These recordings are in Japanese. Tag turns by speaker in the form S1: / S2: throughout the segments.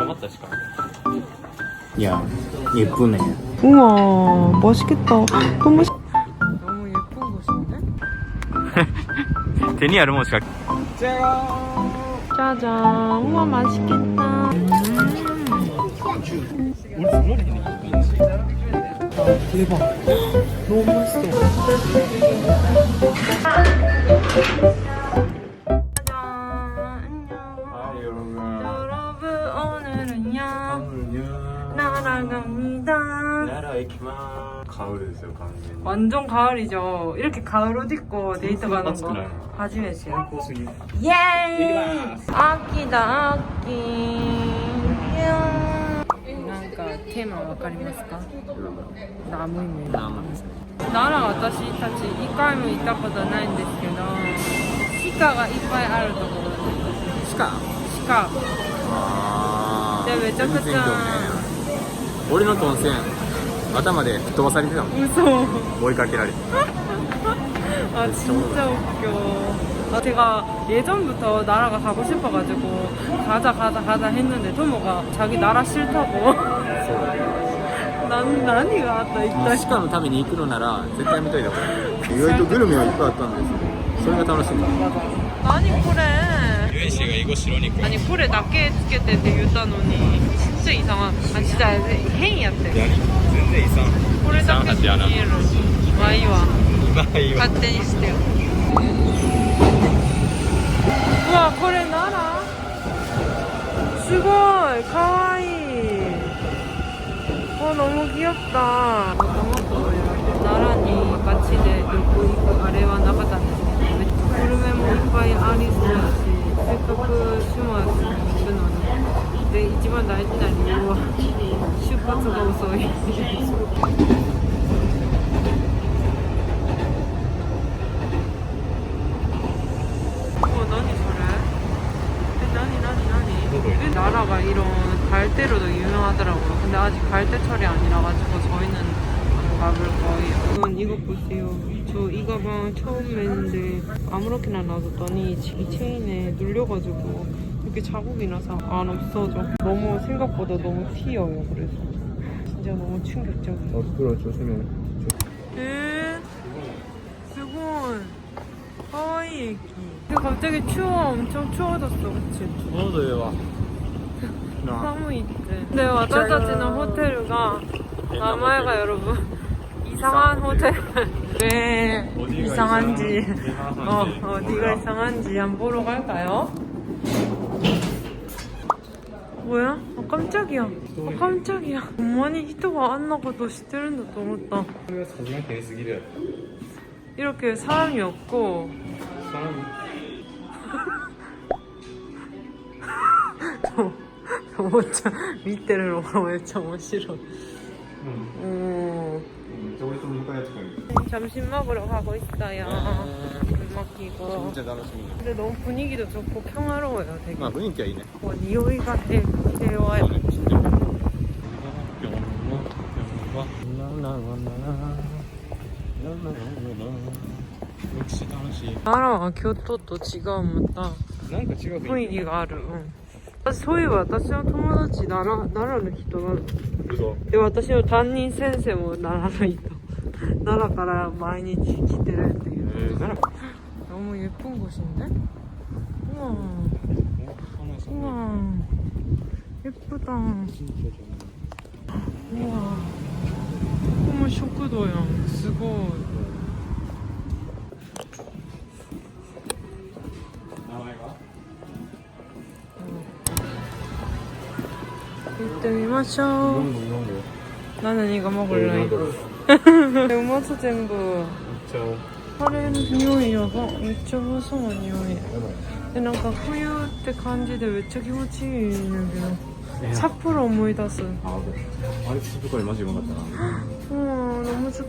S1: 가봤다
S2: 야, 예쁘네.
S3: 우와, 맛있겠다. 너무 너무 예쁜 곳인데?
S1: 데니아르 모시가
S3: 짜잔. 우와, 맛있겠다. 대박. 너무 맛있어. 짜잔. 안녕. 여러분, 오늘은요. 날아갑니다.
S1: 가을이었어요, 가을.
S3: 완전 가을이죠. 이렇게 가을 옷 입고 데이트 가는 거初めてよ. 예! 아끼다 아끼. 뭔가 테마 わかりますか? 나무입니다. 나라 私たち1回も行ったことないんですけど、鹿がいっぱいあるところです。鹿。でめちゃくちゃ。
S1: 俺のトンセン頭で吹っ飛ばされてたもん。
S3: 嘘。
S1: 追いかけられて。
S3: 아 진짜 웃겨. 제가 예전부터 나라가 가고 싶어가지고 가자 했는데 토모가 자기 나라 싫다고. 난何があった一体。
S1: 鹿のために行くのなら絶対見といた方がいい。意外とグルメはいっぱいあったんですよ。それが楽しいんだ。
S3: 아니 그래.
S1: 유엔 씨가 이거 싫으니까.
S3: 아니 그래 낫게つけてって言ったのに 진짜 이상한. 아 진짜変やって.
S1: 全然이상.
S3: これだけ見える. まあいいわ. 勝手にしてよ。うわこれ奈良すごいかわいい。너무 귀엽다. 나라니 같이で旅行行くあれはなかったんですけど、グルメもいっぱいありそうだし、せっかく島に行くのに。で一番大事な理由は出発が遅い。나라가 이런 갈대로도 유명하더라고요. 근데 아직 갈대철이 아니라가지고 저희는 안 가볼 거예요. 이거 보세요. 저 이 가방 처음 매는데 아무렇게나 놔뒀더니 이 체인에 눌려가지고 이렇게 자국이 나서 안 없어져. 너무 생각보다 너무 튀어요. 그래서 진짜 너무 충격적이에요.
S1: 그래 조심해.
S3: 수고해. 가와이 애기. 근데 갑자기 추워. 엄청 추워졌어. 그치?
S1: 너도요.
S3: 寒いって。で、私たちのホテルが、名前が여러분 이상한 호텔. 왜 이상한지, 어디가 이상한지 한번 보러 갈까요? 뭐야? 깜짝이야. 깜짝이야. 많이 히토가 안 나고도 시대는데 또思った. 이렇게 사람이 없고. 진짜 밑에るのがめっちゃ面白い. 점심 먹으러 가고 있어요. 물 먹기고.
S1: 진짜楽しみ.
S3: 근데 너무 분위기도 좋고 평화로워요. 되게.
S1: 아 분위기가 이네.
S3: 匂いが되게 좋아요.
S1: 진짜. 역시 楽しい.
S3: 나라와 교토と違うまた雰囲気がある。そういえば私の友達奈良の人なの。で私の担任先生も奈良の人。奈良から毎日来てるっていう。너무 예쁜 곳인데? 우와. 우와. 예쁘다. 우와. 어머 식구도야. すごい.行ってみましょう. 나는 이거 먹을래. 음료수 전부. 카레의匂いやば. めっちゃうまそうな匂い. でなんか冬って感じでめっちゃ気持ちいいんだけど.札幌思い出す.
S1: 아れスープカレーマジうまかったな.
S3: 너무 좋다.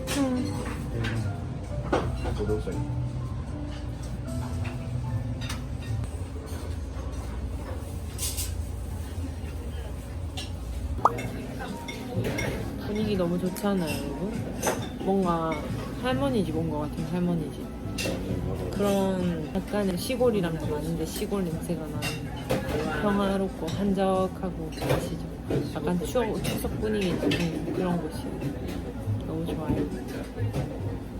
S3: 분위기 너무 좋지 않아요, 여러분? 뭔가 할머니 집 온 것 같은 할머니 집. 그런 약간의 시골이랑 좀 아닌데 시골 냄새가 나는 평화롭고 한적하고 아시죠? 약간 추석 분위기 드는 그런 곳이에요. 너무 좋아요.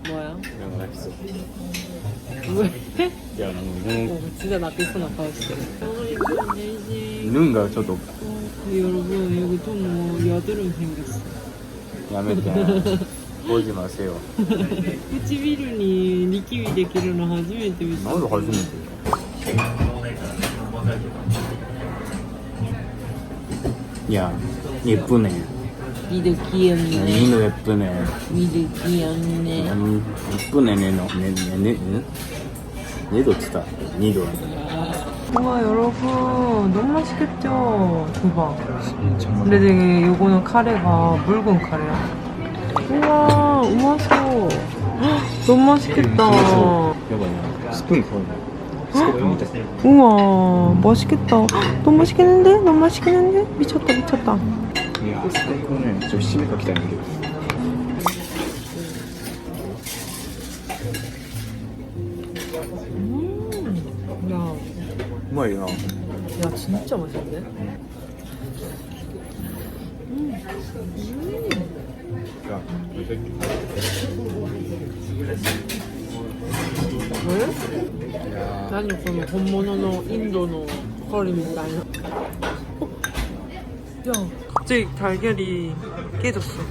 S3: 뭐야?
S2: 그냥 맛있어.
S3: 왜?
S2: 야,
S3: 진짜 나쁘구나顔してる.
S2: 눈가 저도
S3: 여러분 여기 좀 여드름 생겼어.
S2: 야매て 보지 마세요.
S3: 唇にニキビできるの初めて見た.
S2: 나도 가슴이 야, 예쁘네.
S3: 니도 귀엽네.
S2: 니도 예쁘네.
S3: 니도 귀엽네.
S2: 예쁘네, 얘도 진짜, 니도.
S3: 우와 여러분 너무 맛있겠죠? 대박. 근데 되게 요거는 카레가 묽은 카레야. 우와 우마소. 너무 맛있겠다.
S2: 여봐요. 스푼 그거. 스푼 밑에.
S3: 우와 맛있겠다. 너무 맛있겠는데? 너무 맛있겠는데? 미쳤다 미쳤다.
S2: 이야, 스푼을 좀 심해 갖기 때문에.
S3: 야,
S2: 뭐예요?
S3: 야 진짜 맛있는데?
S2: 야,
S3: 왜?
S2: 야,
S3: 何この本物のインドのカリみたいな. 야, 갑자기 달걀이 깨졌어.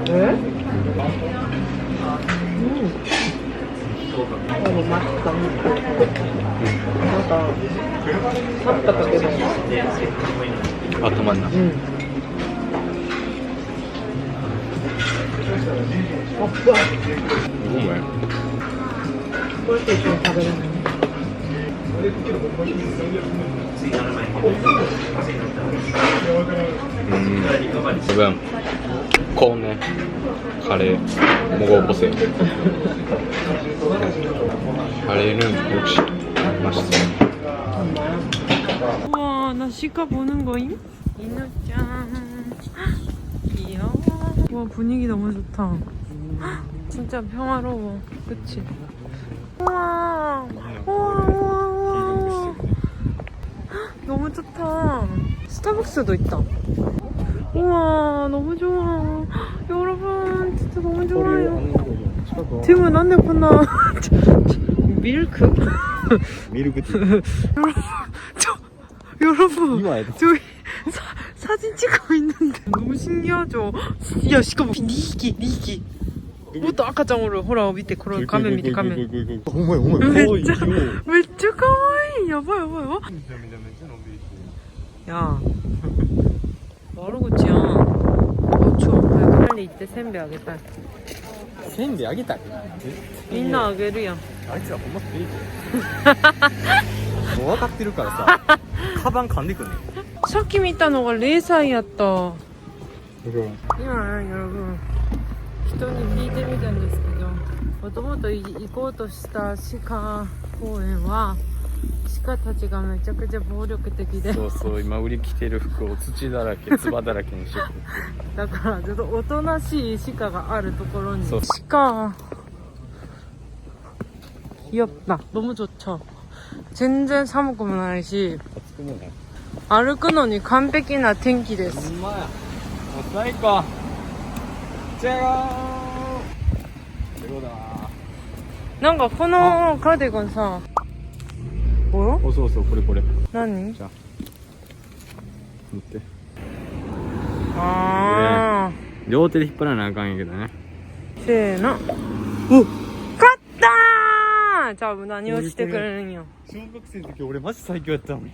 S3: 왜? 너무 맛있다. 맞아. 삽다 깨졌어.
S2: 아, 더 맞나?
S3: 응. 없어.
S2: 이거 뭐야?
S3: 꼴찌 좀 가버렸네.
S2: 지금 코네 카레 먹어보세요. 카레는 역시 맛있어요.
S3: 우와 나 시가 보는 거임? 이누짱 귀여워. 우와 분위기 너무 좋다. 진짜 평화로워. 그치? 우와 우와 우와 우와 너무 좋다. 스타벅스도 있다. 우와 너무 좋아. 여러분 진짜 너무 좋아요. 지금 안내 보나 밀크?
S2: 미르크티.
S3: 여러분
S2: 이와야
S3: 저기 사진 찍고 있는데 너무 신기하죠? 야 시끄러워. 2匹もっと赤ちゃんおる。ほら見てこれ画面見て画面。
S2: 어머야
S3: めっちゃ可愛い。やばいやばいわ。야 마루구치야. 추워. 빨리 이때 샌베 하겠다.
S2: せんべいあげたい。
S3: みんなあげるやん。
S2: あいつらほんまスピリもう分かってるからさカバン噛んでくんねん。
S3: さっき見たのが0歳やった。
S2: 그럼
S3: 今여러분人に聞いてみたんですけど、もともと行こうとした鹿公園は鹿たちがめちゃくちゃ暴力的で、
S2: そうそう今売り着てる服を土だらけ唾だらけにしてくる。
S3: だからちょっとおとなしい鹿があるところに。
S2: そう
S3: 鹿 귀엽다. 너무 좋죠. 全然寒くもないし
S2: 暑くもない。
S3: 歩くのに完璧な天気です。
S2: ほんまや。もう最高。チェゴー。チェゴだ
S3: なんかこのカーディガンさ、お
S2: ー。おそうそうこれこれ。
S3: 何？
S2: じゃあ持って。
S3: あ
S2: 両手で引っ張らなあかんやけどね。
S3: ー、せーの。お、勝ったー。じゃあ何をしてくれるんよ。
S2: 小学生の時俺マジ最強やったのに。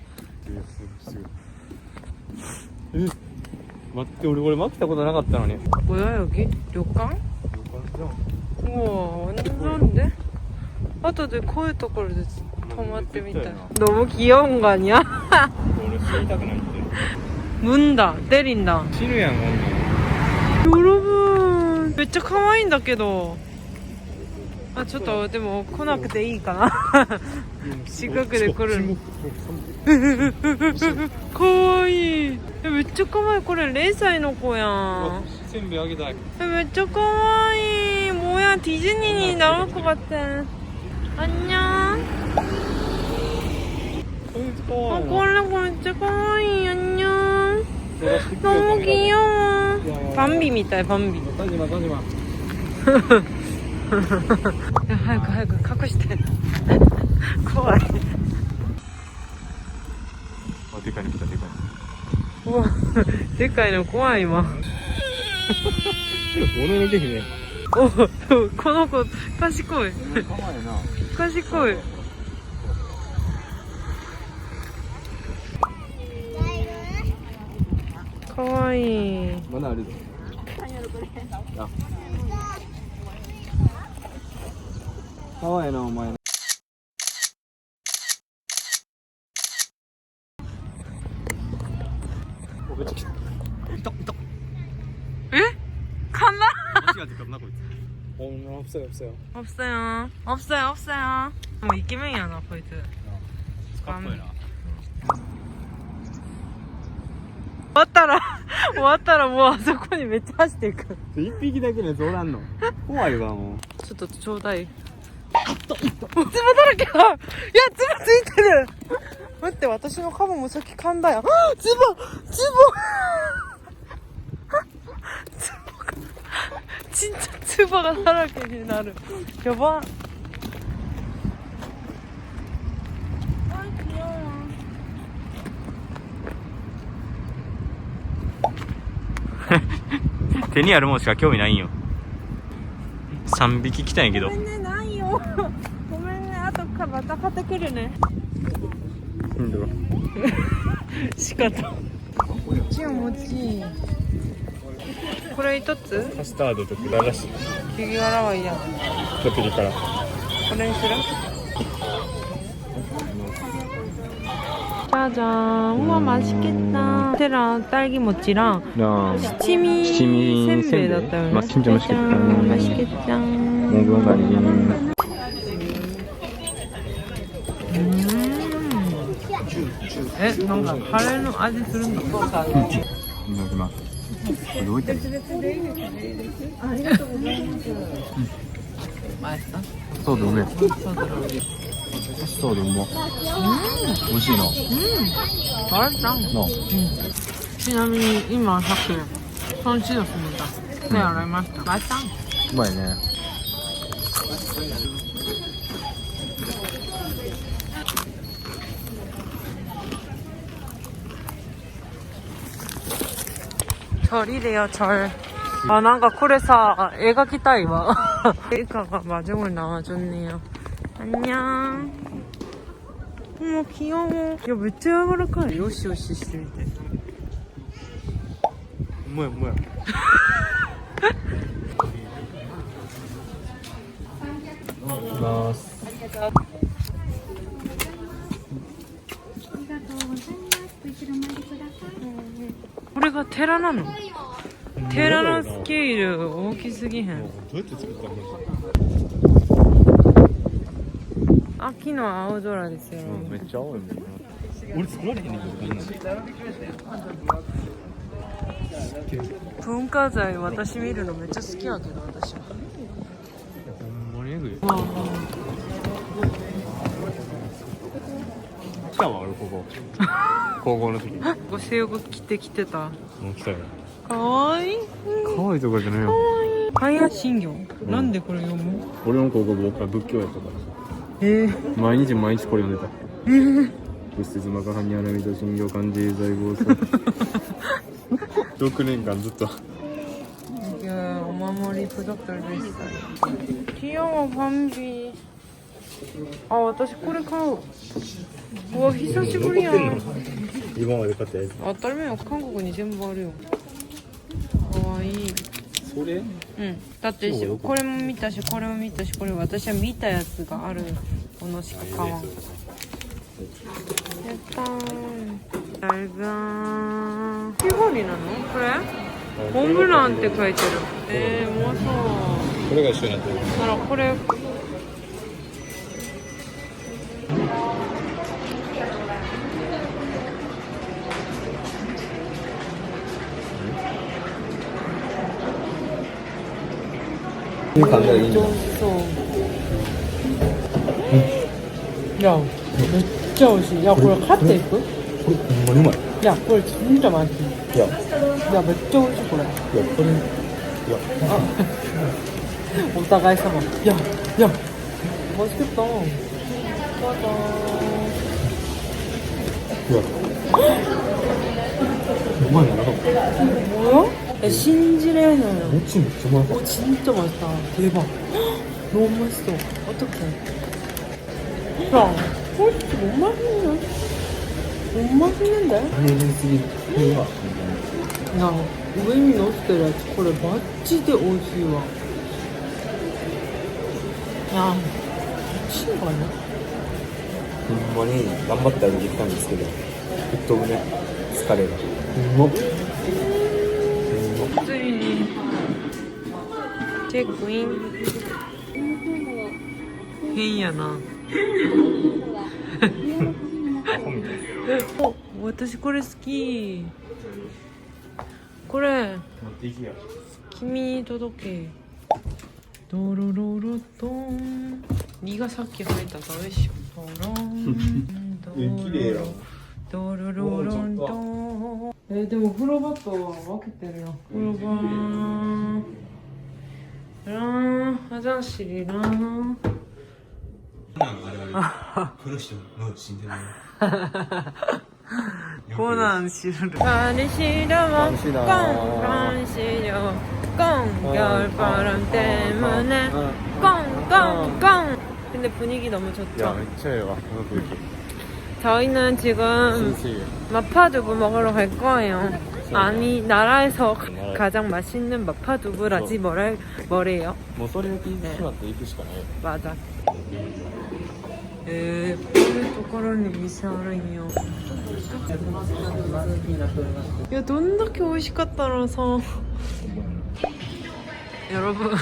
S2: 待って俺負けたことなかったのに。
S3: 뭐야 여기? 료강? 우와 완전 좋은데? 아까도こういうところで泊まってみたい. 너무 귀여운 거 아니야?
S2: 俺死にたくないって。
S3: 문다 때린다.
S2: 死ぬやんほんま。
S3: 여러분 めっちゃ可愛いんだけどあ、ちょっとでも来なくていいかな近くで来るのかわいい。めっちゃかわいい。これ0歳の子やん。
S2: せんべいあげたい。
S3: めっちゃかわいい。뭐야 디즈니 나올 것 같아. 안녕. 꼴레 진짜 가와이. 안녕. 너무 귀여워. 밤비 みたい 밤비.
S2: 따지마 따지마.
S3: 야, 早く隠して。怖い。
S1: あ、でかいの来た、でかい。
S3: うわ、でかいの怖いわ。
S2: もののけ姫。
S3: お、この子賢い。
S1: かわいいな。
S3: 賢い。かわいい。
S1: まだあるぞ。あ。かわいいな、お前。
S3: 에? 칸나?
S2: 없어요 없어요.
S3: 없어요. 없어요. 없어요. 뭐 이기명이야 나 포인트.
S2: かっこいいな。
S3: 終わったらもうあそこにめっちゃ走っていく。
S1: 一匹だけのやつおらんの。怖いわ、もう。
S3: ちょっとちょうだい。つばだらけだ。いや、つばついてる。待って、私のカモもさっき噛んだよ。つばがちっちゃいつばがだらけになる。やば。
S1: 手にあるもんしか興味ないんよ。3匹来たんやけど。
S3: ごめんね、ないよ。ごめんね、後からまた買ってくるね。しかと。ちおもち。これ一つ？
S2: カスタードとくららし。
S3: キュギガラはいいやん。
S2: ちょっとピリ辛。
S3: これにする？짜잔. 우와 맛있겠다. 테랑 딸기 모찌랑 시치미 센베이だったよね.
S1: 진짜 맛있겠다.
S3: 맛있겠다.
S1: 몽글몽글.
S3: 뭔가 카레의 맛이 드는다.
S1: 이거 어디 있다?
S3: 맛있어?
S1: そうだね。そうだね。美味しいな。
S3: 맛있다. 지나미 이마 사실 손 씻었습니다. 네, 알아맞다. 맛있다.
S1: うまいね。
S3: 절이래요, 절. 아, 난가 그래서 애描きたいわ. 애가가 마중을 나와줬네요. 안녕. 어머, 귀여워. 야, 왜 이렇게 야무라카이? 요시요시してるて.
S2: 뭐야 뭐야.
S3: これが寺なの？寺のスケール大きすぎへん。
S2: どうやって作ったの？
S3: 秋の青空ですよ。
S1: めっちゃ青いもんな。
S2: 俺作られへんねんけど。
S3: 文化財私見るのめっちゃ好きやけど私は。
S2: ほんまにえぐい。
S3: わ
S2: 来たわ俺ここ。高校の時。
S3: あ、制服着てきてた。
S2: もう来たよ。
S3: かわいい。
S1: 可愛いとかじゃないよ。
S3: 海外信行、なんでこれ読む？
S1: 俺も高校僕は仏教やったからさ。毎日これ読んでた。仏説マカハニアラミタ信行漢字財宝さ。6年間ずっと。
S3: いやお守りプロクターです。キヨはファンビー。あ、私これ買う。うわ、久しぶりやん。
S2: 今まで買ったやつ。
S3: 当たり前よ、韓国に全部あるよ。かわいい。
S2: それ？
S3: うん。だってこれも見たし、これも見たし、これ私は見たやつがあるものしか買わん。やったー。だいぶー。キホリなの？これ？モンブランって書いてる。うまそう。
S2: これが一緒になってる。
S3: ならこれ
S1: いい感じがいいんだ。
S3: そういやめっちゃ美味しい。いやこれ買っていく？
S1: これほんまにうまい。
S3: いやこれ진짜 맛있어。
S1: いや
S3: いやめっちゃ美味しいこれ。
S1: いやこれいや
S3: お互い様。いや맛있겠다。
S1: いやうまいな。
S3: 뭐야? 야, 신지레는.
S1: 모찌 진짜 맛있어.
S3: 오 진짜 맛있다. 대박. 너무 맛있어. 어떡해. 야, 솔직히 못 맛있는데? 못 맛있는데?
S1: 아니
S3: 야, 우에미 넣었을 때これ マジで美味しいわ. 야, 미친 거 아니야?
S1: ほんまに頑張ってあげてきたんですけど吹っ飛ぶね疲れがうまっ
S3: ついにチェックイン。変やな。お、私これ好き。これ
S1: 持っていきや
S3: 君に届け。ドロロロトン。2がさっき入ったからよいしょ。ドロン。
S1: 綺麗や
S3: ドロロロントン。でも風呂場と分けてるよ。風呂場。화장실이랑 고난실을 간시려 꽁 겨울바람 때문에 꽁꽁꽁. 근데 분위기 너무 좋죠?
S1: 야 진짜요.
S3: 저희는 지금 마파두부 먹으러 갈 거예요. 아니 나라에서 가장 맛있는 마파두부라지 뭐래요?
S1: 뭐 소리聞いてしまって行くしかないよ.
S3: 맞아. 예쁜ところに 店あるんよ. 야, どんだけ美味しかったらさ. 여러분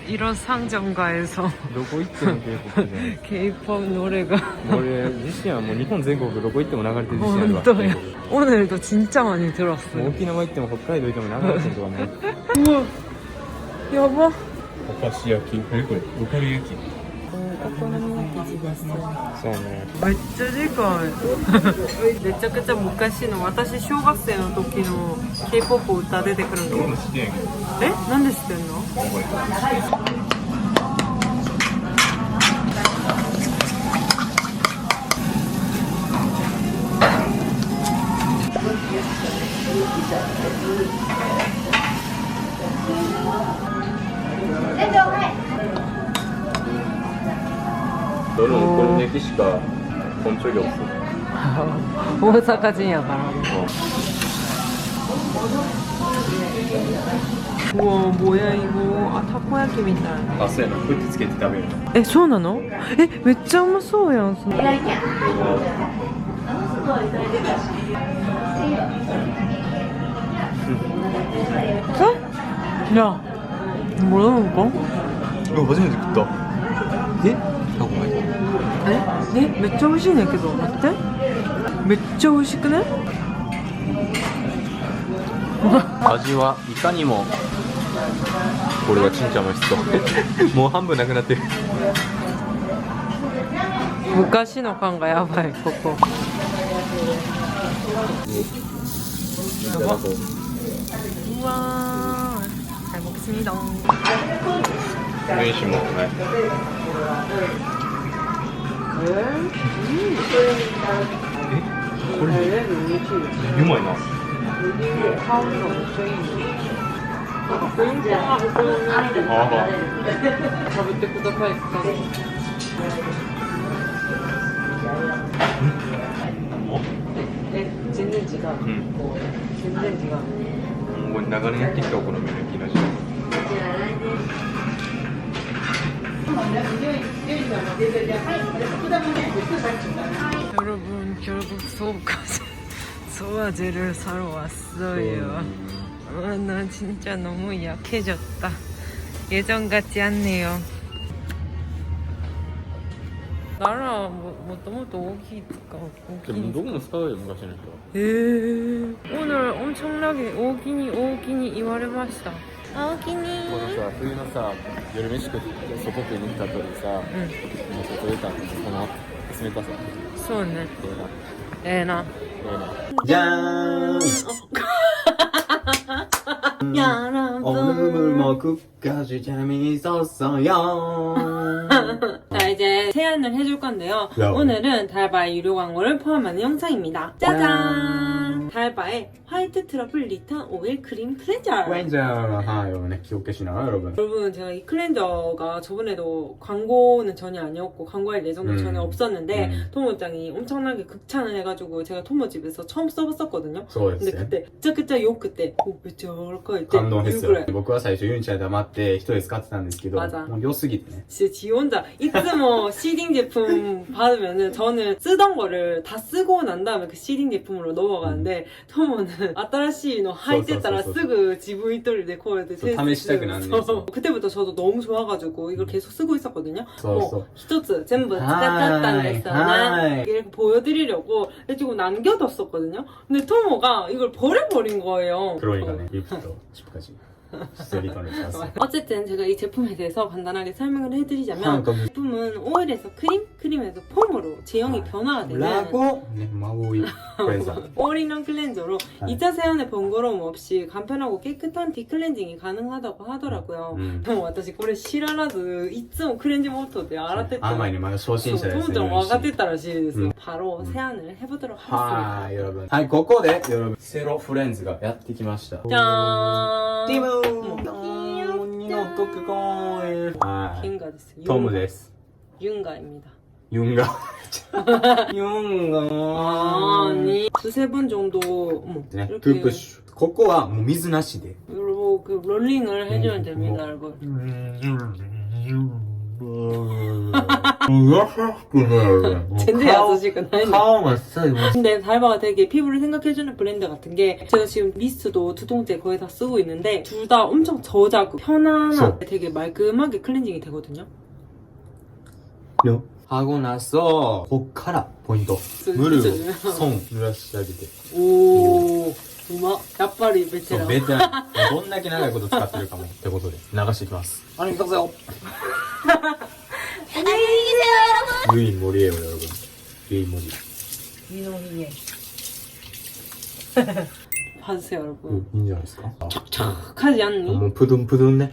S3: 이런 상점가에서
S1: どこ行っても K-POP
S3: K-POP 노래가
S1: 俺自身はもう日本全国どこ行っても流れてる自信あるわ.
S3: 혼또야. 오늘도 진짜 많이 들었어요.
S1: 沖縄行っても北海道行っても流れてるとかね.
S3: 우와 여보.
S1: お菓子焼き何これおかみ焼き.
S3: 오코노미야키 집이었어.
S1: そうね.
S3: めっちゃでかい。めちゃくちゃ昔の私小学生の時の K-POP 歌出てくるの。
S1: 知ってんやけど
S3: え、なんで知ってんの？
S1: 너는 그런 얘기시가 본 적이 없어.
S3: 大阪人やからね。우와 뭐야 이거. 아 타코야키みたい。
S1: あ、そうやな。こうやってつけて食べるの。
S3: え、そうなの？え、めっちゃうまそうやん。それえ？야 뭐라는 거?
S1: 이거 初めて食った. 예? 하고 말고.
S3: 에? 네? めっちゃ美味しいねんけど待って。めっちゃ美味しくね？
S1: 味はいかにもこれはちんちゃん맛있어. もう半分なくなってる.
S3: 昔の感がやばいここ. 우와 잘 먹겠습니다.
S1: 유인씨 먹네. 유마이나.
S3: 가볍게 구독하겠다.全然違う。全然違う。
S1: もう長年やってきたお好み焼きらしい.
S3: 여러분 결국 소화제를 사러 왔어요. 나 진짜 너무 약해졌다. 예전 같지 않네요. 나라もともと大きいか大きい。
S1: 僕も使うよ昔の人は。
S3: 오늘 엄청나게 오기니言われました。오기니。
S1: このさ冬のさ夜飯食って外食いに来た後にさ、もう外出たんですこの冷たさ。
S3: そうね。
S1: ええな。
S3: ええな。
S1: じゃーん。 오늘 끝까지 재미있었어요.
S3: 자 이제 제안을 해줄 건데요.
S1: 야.
S3: 오늘은 달바의 유료 광고를 포함하는 영상입니다. 짜잔! 달바의 화이트 트러플 리턴 오일 크림 클렌저.
S1: 네, 기억하시나요, 여러분?
S3: 여러분 제가 이 클렌저가 저번에도 광고는 전혀 아니었고 광고할 예정도 전혀 없었는데 토모짱이 엄청나게 극찬을 해가지고 제가 토모집에서 처음 써봤었거든요. 근데 그때 진짜 욕 그때 왜 저럴까 이때
S1: 감동했어요. 僕は最初ユンちゃん黙って一人使ってたんですけど、
S3: 맞아.
S1: もう良すぎてね。
S3: 진짜 지 혼자 이츠모 시딩 제품 받으면은 저는 쓰던 거를 다 쓰고 난 다음에 그 시딩 제품으로 넘어가는데 토모는 新しいの履いてたらすぐ自分一人でこうやってテスト
S1: 試したくなるんですよ。
S3: 그때부터 저도 너무 좋아가지고 이걸 계속 쓰고 있었거든요.
S1: そうそう。
S3: 1つ全部使っちゃったんですよね. 이렇게 보여드리려고 해주고 남겨뒀었거든요. 근데 토모가 이걸 버려버린 거예요.
S1: 그러니까 네, 립부터 칩까지. 리턴을 샀어요.
S3: 어쨌든 제가 이 제품에 대해서 간단하게 설명을 해드리자면
S1: 그러니까
S3: 제품은 오일에서 크림, 크림에서 폼으로 제형이 변화가 되는
S1: 라고 네, 마오이 클렌저.
S3: 올인원 클렌저로 2차 세안의 번거로움 없이 간편하고 깨끗한 딥클렌징이 가능하다고 하더라고요. でも私これ知らずいつもクレンジモートで洗ってて
S1: 아마 이제初心者ですね。
S3: 토모짱 와가됐다らしいですよ. 바로 세안을 해보도록 하겠습니다.
S1: はい、여러분. はい、ここで여러분セロフレンズがやってきました。
S3: 짠!
S1: ティム鬼の特攻。はい。
S3: 갱가 됐어요.
S1: トムです。
S3: 윤가입니다.
S1: 윤가. 윤가.
S3: 아니 두세 번 정도
S1: 네,
S3: 이렇게
S1: 푸푸쉬. ここはもう水なしで。
S3: 여러분 그 롤링을 해주면 됩니다, 여러분. 젠데야 소식은
S1: 顔真っ青。
S3: 근데 달바가 되게 피부를 생각해주는 브랜드 같은 게 제가 지금 미스트도 두 통째 거의 다 쓰고 있는데 둘 다 엄청 저자극 편안하게 되게 말끔하게 클렌징이 되거든요.
S1: 하고 나서 こっからポイント。ムルを손濡らしてあげて。
S3: 오うま 야빨이
S1: そう
S3: 베테랑.
S1: ベテラン。どんだけ長いこと使ってるかもってことで流していきます。안녕히 가세요. 유인 머리예요, 여러분. 유인 머리.
S3: 민호이에 봐주세요, 여러분.
S1: いいんじゃないですか?
S3: 촉촉하지 않니?
S1: 뭐 푸둥푸둥네.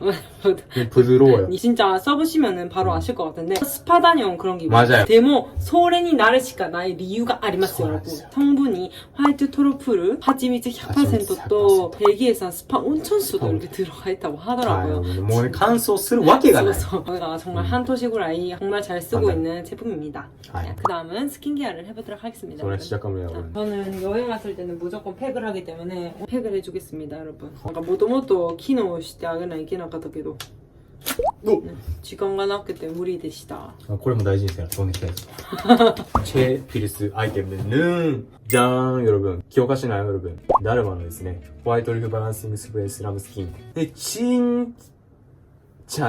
S1: 부드러워요.
S3: 진짜 써보시면은 바로 아실 것 같은데 스파다니온 그런 게
S1: 맞아요.
S3: 데모 소렌이 나르시카 나의 이유가 아리마스 여러분. 성분이 화이트 토르프르 하지미츠 100% 또 벨기에산 스파 온천수도 이렇게 들어가 있다고 하더라고요.
S1: 뭐乾燥するわけがない.
S3: 그래서 저희가 정말 한토시구라이 정말 잘 쓰고
S1: 맞아요.
S3: 있는 제품입니다. 그 다음은 스킨케어를 해보도록 하겠습니다.
S1: それ시작하면 여러분.
S3: 저는 여행 왔을 때는 무조건 팩을 하기 때문에 팩을 해주겠습니다, 여러분. 뭔가 모토모토 기노してあげないけなかったけど 時間がなくて無理でした.
S1: これも大事にせなとお願いしたいです. 최 필수 아이템은 짠 여러분. 기억하시나요, 여러분? 나르마의 ですね 화이트 올리브 밸런싱 스프레이 슬람 스킨. 근데 진짜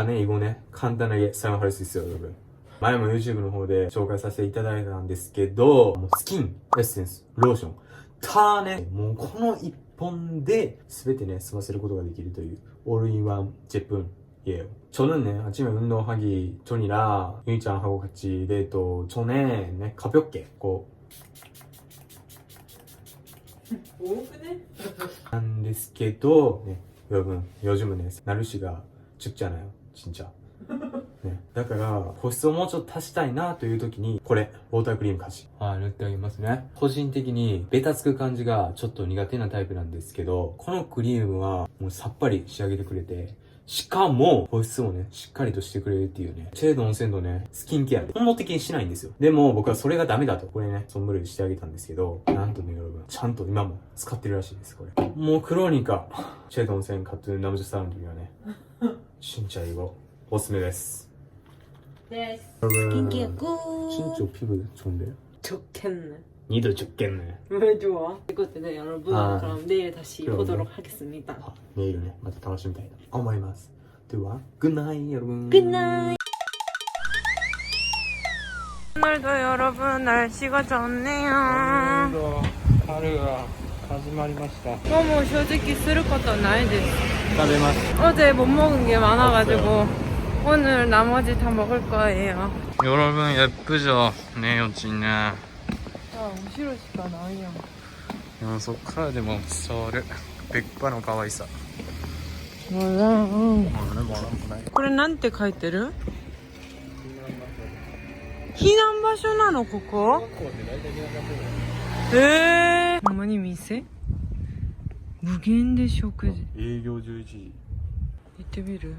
S1: 네 이거ね 간단하게 사용할 수 있어요, 여러분. 前も YouTube の方で紹介させていただいたんですけど、もうスキン、エッセンス、ローション、ターね、もうこの一本で全てね、済ませることができるというオールインワン제품이에요. 저는 네, 아침에 운동하기 전이라 유이짱하고 같이 네, 또 전에 네, 가볍게 고 한ですけど 네, 여러분 요즘은 네, 나루시가 춥잖아요, 진짜. 네, だから保湿をもうちょっと足したいなという時にこれウォータークリーム貸し塗ってあげますね。個人的にベタつく感じがちょっと苦手なタイプなんですけど、このクリームはもうさっぱり仕上げてくれて、しかも保湿もねしっかりとしてくれるっていうね、チェード温泉のねスキンケアで本能的にしないんですよ。でも僕はそれがダメだとこれねソンブルしてあげたんですけど、なんとね여러분ちゃんと今も使ってるらしいです。これもうクローニカチェード温泉같은 남자 사람들이はね진짜 이거おすすめです。
S3: 네.
S1: 여러분
S3: 스킨케어 굿.
S1: 진짜 피부 좋은데요?
S3: 좋겠네.
S1: 니들 좋겠네.
S3: 왜 좋아? 이것도 여러분 그럼 내일 다시
S1: 그럼요.
S3: 보도록 하겠습니다.
S1: 내일은 마다 楽しみたいと思います。では、굿나잇 여러분.
S3: 굿나잇. 오늘도 여러분 날씨가 좋네요.
S2: 하루가 始まりました。
S3: 뭐正直することないです。
S2: 食べます。
S3: 어제 못 먹은 게 많아가지고 오늘 나머지 다 먹을 거예요.
S2: 여러분 예쁘죠? 네, 여친네.
S3: 아,後ろしかないやん.
S2: 연속카드でもそれ100%の可愛さ.
S3: 몰라. 응.
S2: 뭐라.
S3: これなんて書いてる?避難場所なのここ? 어머니 미세? 무限で食事.
S1: 営業11時。
S3: 行ってみる?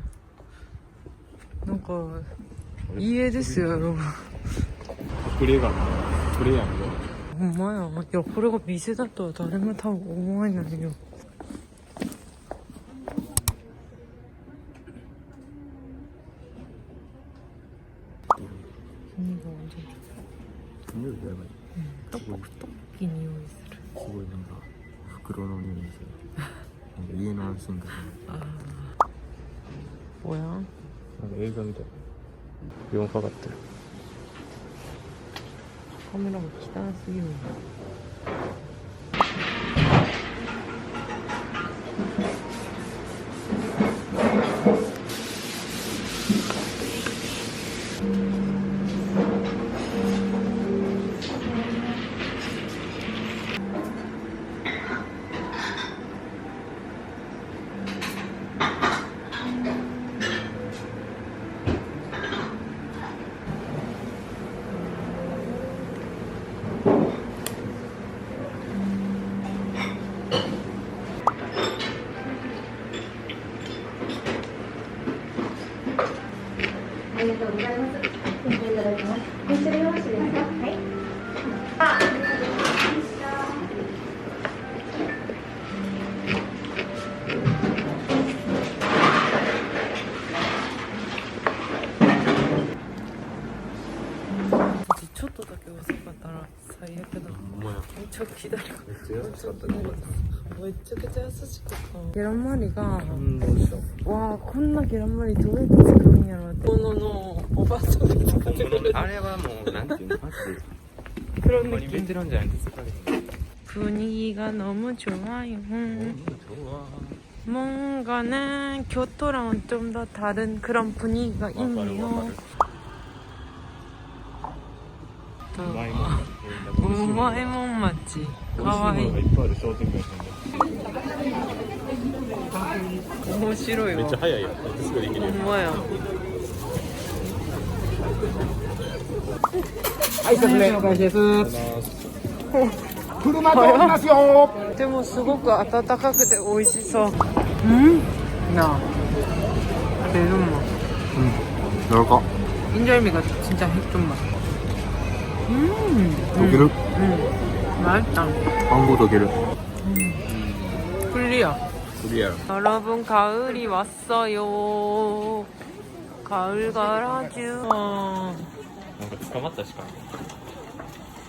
S3: なんか家ですよ여러분.
S1: プレイがプレイやんよ。
S3: ほんまや。いやこれが店だとは誰も多分思えないよ.
S1: 匂いやばい。
S3: 떡볶이匂いする.
S1: すごいなんか袋の匂いする。なんか家の安心感。
S3: 뭐야?
S1: なんか映画みたい。4かかってる。
S3: 카메라가 기다스기네.ちょっとだけ遅かったら最悪だ.
S1: お前
S3: 엄청 기다리고.
S1: めっちゃ安かったね。
S3: めちゃくちゃ優しかった. 계란말이가
S1: 感動した。
S3: 와, こんな 계란말이どうやって作るんやろって. 오너노 오바상作ってくれる.
S2: あれはもうなんていうのマジで
S3: 그런
S2: ほんまにベ
S3: 느낌.
S2: テランじゃないと疲れへん.
S3: 분위기가 너무 좋아요.
S2: 좋아.
S3: 뭔가는 교토랑 좀 더 다른 그런 분위기가 있네요.
S2: うまいもんが
S3: 우마이몬 맛집.
S2: 美味しいものが
S3: 가와이.
S2: いっぱいある商店街なんで
S3: 面白いわ.
S1: めっちゃ早いよ。すぐできるよ。
S3: 엄마야.
S4: はい、説明お返しです。車通りますよ。
S3: でもすごく温かくて美味しそう. 나. 대존맛.
S1: 넓어.
S3: 인절미가 진짜 핵존맛.
S1: 독일?
S3: 맛있다.
S1: 광고 독일.
S3: 클리어.
S1: 우리야.
S3: 여러분 가을이 왔어요. 가을 가라주.
S2: なんか捕まったしか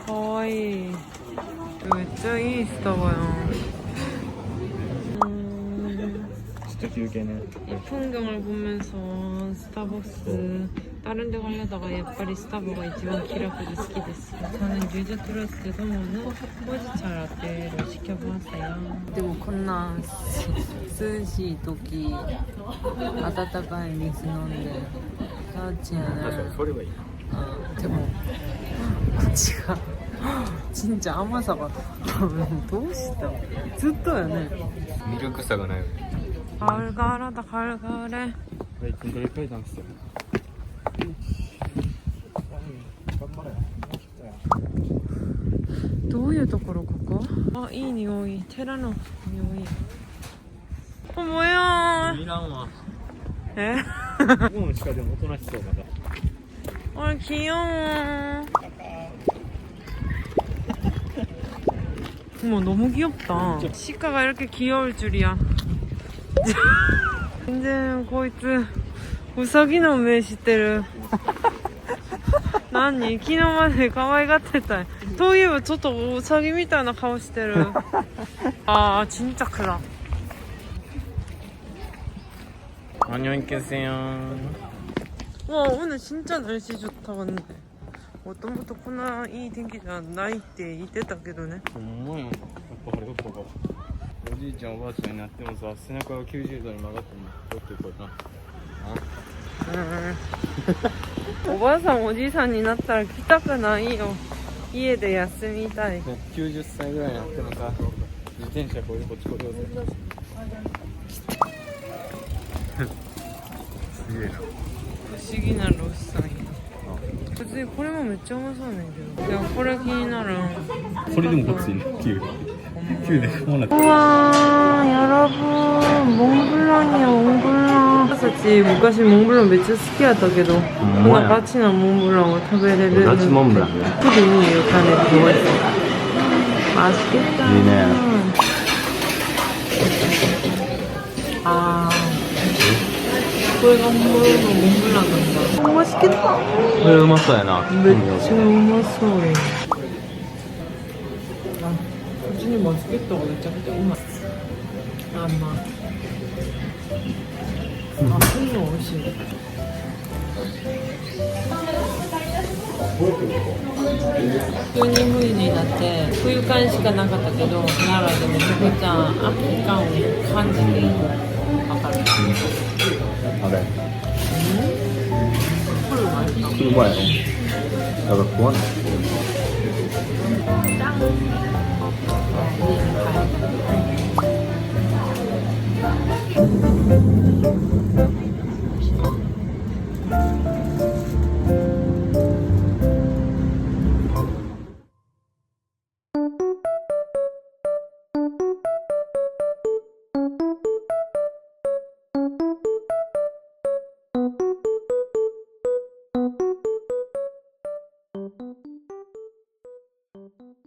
S3: 가와이.めっちゃいいスタバやん.
S2: ちょっと休憩ね
S3: 이 풍경을 보면서 스타벅스 다른 데 가려다가 야빨리 스타바가 이지만 기라고도 스키데스. 저는 유즈 트러스트 소모는 호지차 라떼를 시켜보았어요. 그리고 콘나 스시 도기 아따따까이 미스飲んで 그렇지는.
S1: それはいい。
S3: でもこっちが 진짜甘さが どうしたずっとやね。
S2: 魅力さがないよね
S3: 가을 가라다 가을 가을에.
S2: 1分どれくらいなんですよ
S3: どういうところここ? 아, 이匂い. 테라노匂い. 뭐야?
S2: いらんわ
S3: 에?
S2: ここの地下でもおとなしそうまだ
S3: 귀여워. 어머, 너무 귀엽다. 시카가 이렇게 귀여울 줄이야. 이제 고이츠 우사기の目してる. 何昨日まで可愛がってたといえばちょっとウサギみたいな顔してる아 진짜 크다
S2: 안녕히 계세요
S3: 와 오늘 진짜 날씨 좋다 근데 もともとこんないい天気じゃないって言ってたけどね。
S2: ほんまや。やっぱ晴れとこか。おじいちゃんおばあちゃんになってもさ、背中が90度に曲がってもどうってこうな。
S3: おばあさんおじいさんになったら来たくないよ。家で休みたい。
S2: 90歳ぐらいになってもさ、自転車こういうこっちこれをぜ。すげえな。
S3: 不思議なロッサンや。別にこれもめっちゃうまそうなんやけど。いやこれ気になる。
S2: これでもこっちに9。9でこうなって
S3: うわーやらぶーモンブランやモンブラン。私たち昔モンブランめっちゃ好きやったけど、こんなガチなモンブランを食べれる。
S2: ガチモンブランね。
S3: プリンにいう種すごい。맛있겠다。
S2: いいね。
S3: あーこれが本物のモンブランなんだ。맛있겠다。
S2: これうまそうやな。
S3: めっちゃうまそうや。あ、こっちにマスケットがめちゃくちゃうまい。あ、まあ。あ、そういうの美味しい。急に冬になって冬感しかなかったけど、奈良でめちゃくちゃ秋感を感じている。わかる。
S2: あれ。
S3: これうまいか。
S2: うまいの。だから食わない。
S3: 家に帰る。